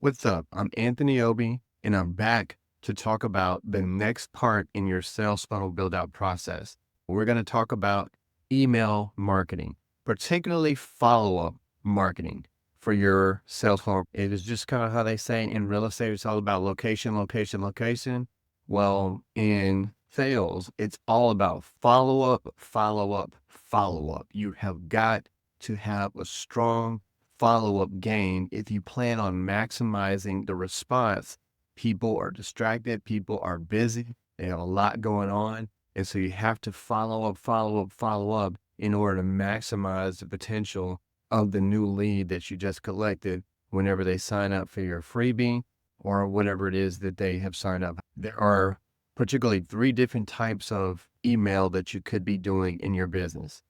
What's up? I'm Anthony Obi, and I'm back to talk about the next part in your sales funnel build out process. We're going to talk about email marketing, particularly follow up marketing for your sales funnel. It is just kind of how they say in real estate, it's all about location, location, location. Well, in sales, it's all about follow up, follow up, follow up. You have got to have a strong follow-up game if you plan on maximizing the response. People are distracted, people are busy, they have a lot going on. And so you have to follow up, follow up, follow up in order to maximize the potential of the new lead that you just collected whenever they sign up for your freebie or whatever it is that they have signed up. There are particularly 3 different types of email that you could be doing in your business: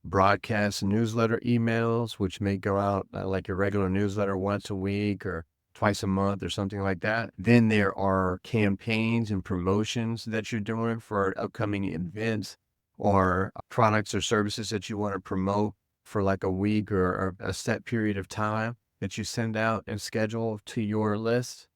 broadcast newsletter emails, which may go out like your regular newsletter once a week or twice a month or something like that. Then there are campaigns and promotions that you're doing for upcoming events or products or services that you want to promote for like a week or a set period of time that you send out and schedule to your list.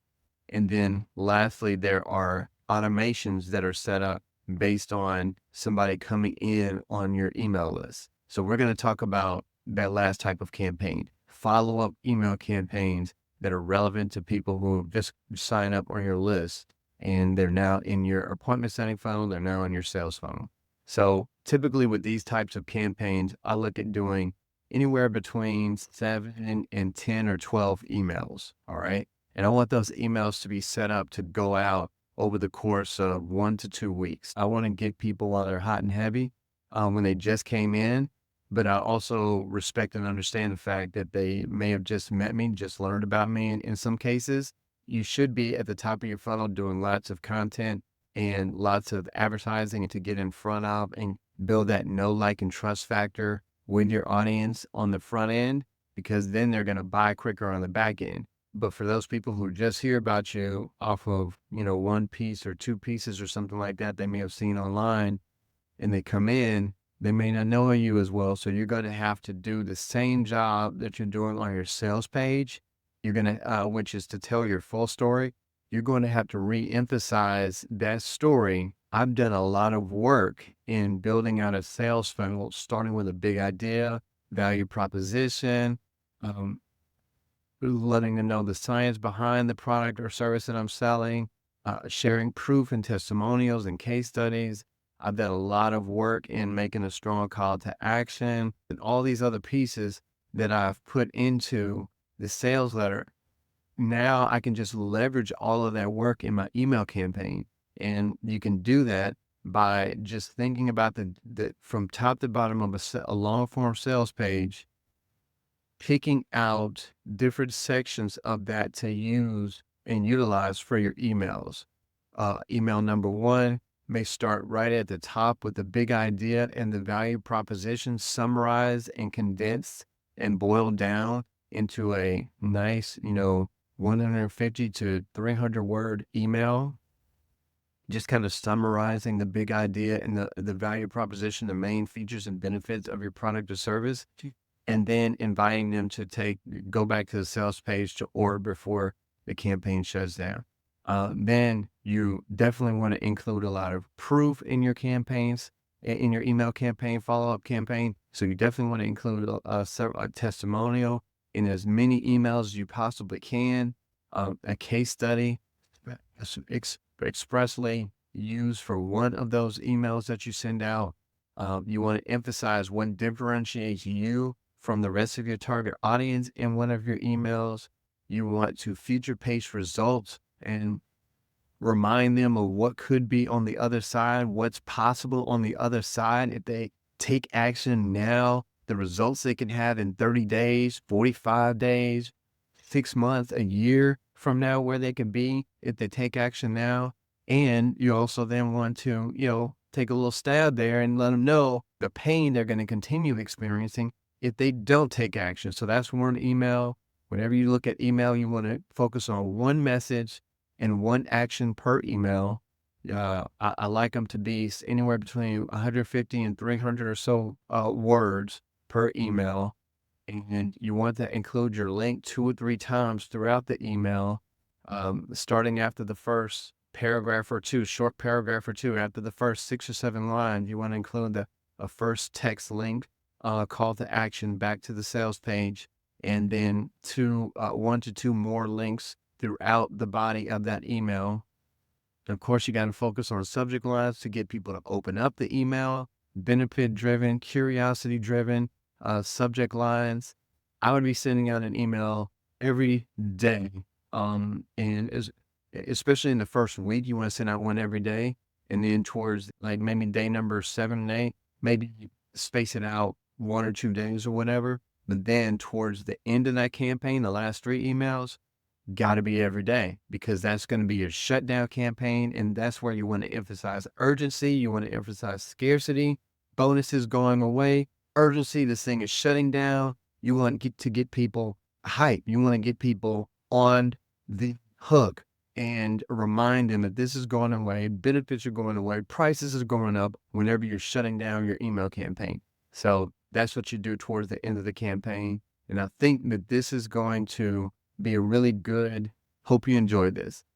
And then lastly, there are automations that are set up based on somebody coming in on your email list. So we're going to talk about that last type of campaign, follow-up email campaigns that are relevant to people who just sign up on your list and they're now in your appointment setting funnel, they're now in your sales funnel. So typically with these types of campaigns, I look at doing anywhere between 7 and 10 or 12 emails. All right. And I want those emails to be set up to go out over the course of 1 to 2 weeks. I want to get people while they're hot and heavy, when they just came in, but I also respect and understand the fact that they may have just met me, just learned about me. And in some cases, you should be at the top of your funnel doing lots of content and lots of advertising to get in front of and build that know, like, and trust factor with your audience on the front end, because then they're going to buy quicker on the back end. But for those people who just hear about you off of, one piece or 2 pieces or something like that, they may have seen online and they come in, they may not know you as well. So you're going to have to do the same job that you're doing on your sales page. You're going to, which is to tell your full story. You're going to have to re-emphasize that story. I've done a lot of work in building out a sales funnel, starting with a big idea, value proposition, um, letting them know the science behind the product or service that I'm selling, sharing proof and testimonials and case studies. I've done a lot of work in making a strong call to action and all these other pieces that I've put into the sales letter. Now I can just leverage all of that work in my email campaign. And you can do that by just thinking about the from top to bottom of a long form sales page, picking out different sections of that to use and utilize for your emails. Email number 1 may start right at the top with the big idea and the value proposition summarized and condensed and boiled down into a nice, 150 to 300 word email, just kind of summarizing the big idea and the value proposition, the main features and benefits of your product or service, and then inviting them to go back to the sales page to order before the campaign shuts down. Then you definitely want to include a lot of proof in your campaigns, in your email campaign, follow-up campaign. So you definitely want to include a testimonial in as many emails as you possibly can, a case study expressly used for one of those emails that you send out. You want to emphasize what differentiates you from the rest of your target audience in one of your emails. You want to feature page results and remind them of what could be on the other side, what's possible on the other side. If they take action now, the results they can have in 30 days, 45 days, 6 months, a year from now, where they can be if they take action now. And you also then want to, take a little stab there and let them know the pain they're going to continue experiencing if they don't take action. So that's one email. Whenever you look at email, you want to focus on one message and one action per email. I like them to be anywhere between 150 and 300 or so words per email. And you want to include your link 2 or 3 times throughout the email, starting after the first paragraph or 2, short paragraph or 2. After the first 6 or 7 lines, you want to include a first text link, call to action back to the sales page, and then 1 to 2 more links throughout the body of that email. Of course, you got to focus on subject lines to get people to open up the email, benefit driven, curiosity driven, subject lines. I would be sending out an email every day. Especially in the first week, you want to send out one every day. And then towards like maybe day number 7 and 8, maybe you space it out 1 or 2 days or whatever. But then towards the end of that campaign, the last 3 emails, got to be every day, because that's going to be your shutdown campaign. And that's where you want to emphasize urgency. You want to emphasize scarcity, bonuses going away, urgency. This thing is shutting down. You want to get people hype. You want to get people on the hook and remind them that this is going away. Benefits are going away. Prices are going up whenever you're shutting down your email campaign. So that's what you do towards the end of the campaign. And I think that this is going to be a really good. Hope you enjoyed this.